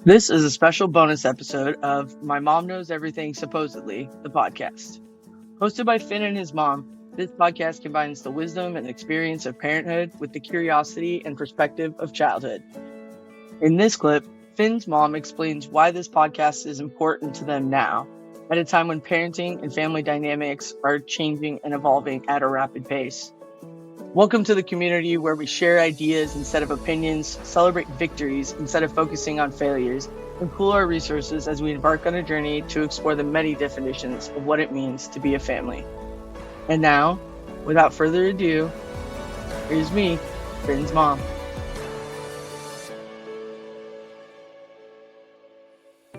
This is a special bonus episode of My Mom Knows Everything Supposedly, the podcast. Hosted by Finn and his mom, this podcast combines the wisdom and experience of parenthood with the curiosity and perspective of childhood. In this clip, Finn's mom explains why this podcast is important to them now, at a time when parenting and family dynamics are changing and evolving at a rapid pace. Welcome to the community where we share ideas instead of opinions, celebrate victories instead of focusing on failures, and pool our resources as we embark on a journey to explore the many definitions of what it means to be a family. And now, without further ado, here's me, Finn's mom.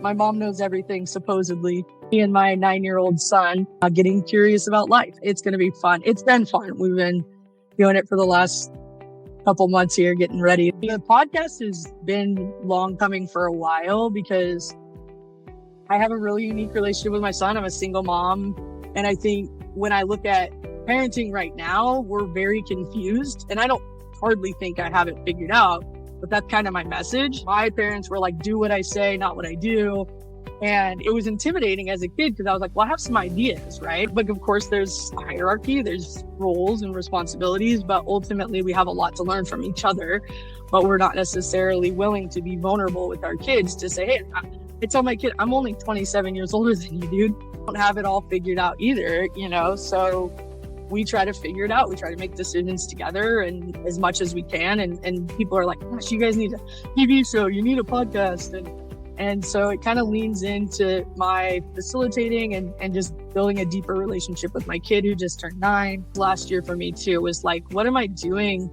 My mom knows everything, supposedly. Me and my 9-year-old son are getting curious about life. It's going to be fun. It's been fun. We've been doing it for the last couple months here, getting ready. The podcast has been long coming for a while because I have a really unique relationship with my son. I'm a single mom. And I think when I look at parenting right now, we're very confused. And I don't hardly think I have it figured out, but that's kind of my message. My parents were like, do what I say, not what I do. And it was intimidating as a kid because I was like, well, I have some ideas, right? But of course, there's a hierarchy, there's roles and responsibilities, but ultimately we have a lot to learn from each other. But we're not necessarily willing to be vulnerable with our kids to say, hey, I tell my kid, I'm only 27 years older than you, dude. I don't have it all figured out either, So we try to figure it out. We try to make decisions together and as much as we can. And people are like, gosh, you guys need a TV show, you need a podcast. And so it kind of leans into my facilitating and just building a deeper relationship with my kid who just turned 9. Last year for me too was like, what am I doing?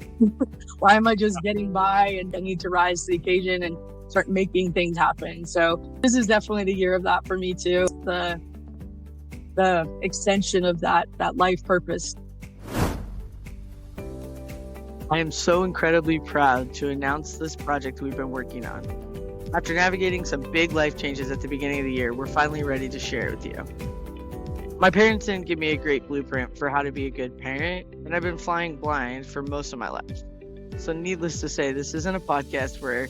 Why am I just getting by? And I need to rise to the occasion and start making things happen. So this is definitely the year of that for me too. The extension of that life purpose. I am so incredibly proud to announce this project we've been working on. After navigating some big life changes at the beginning of the year, we're finally ready to share it with you. My parents didn't give me a great blueprint for how to be a good parent, and I've been flying blind for most of my life. So needless to say, this isn't a podcast where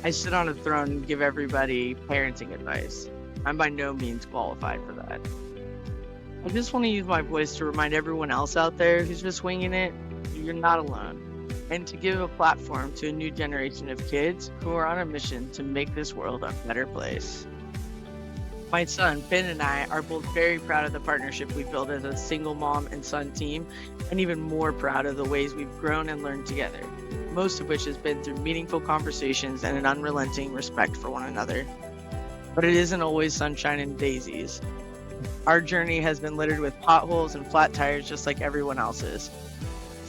I sit on a throne and give everybody parenting advice. I'm by no means qualified for that. I just want to use my voice to remind everyone else out there who's just winging it, you're not alone. And to give a platform to a new generation of kids who are on a mission to make this world a better place. My son, Finn, and I are both very proud of the partnership we've built as a single mom and son team, and even more proud of the ways we've grown and learned together, most of which has been through meaningful conversations and an unrelenting respect for one another. But it isn't always sunshine and daisies. Our journey has been littered with potholes and flat tires just like everyone else's.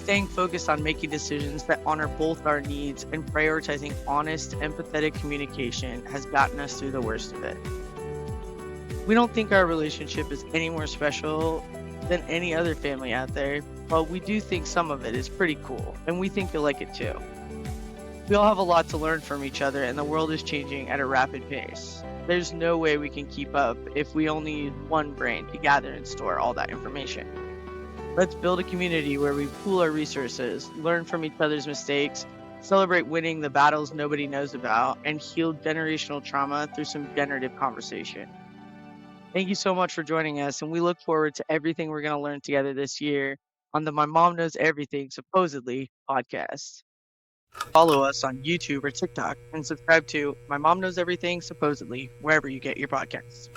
Staying focused on making decisions that honor both our needs and prioritizing honest, empathetic communication has gotten us through the worst of it. We don't think our relationship is any more special than any other family out there, but we do think some of it is pretty cool, and we think you'll like it too. We all have a lot to learn from each other, and the world is changing at a rapid pace. There's no way we can keep up if we only use one brain to gather and store all that information. Let's build a community where we pool our resources, learn from each other's mistakes, celebrate winning the battles nobody knows about, and heal generational trauma through some generative conversation. Thank you so much for joining us, and we look forward to everything we're going to learn together this year on the My Mom Knows Everything Supposedly podcast. Follow us on YouTube or TikTok, and subscribe to My Mom Knows Everything Supposedly wherever you get your podcasts.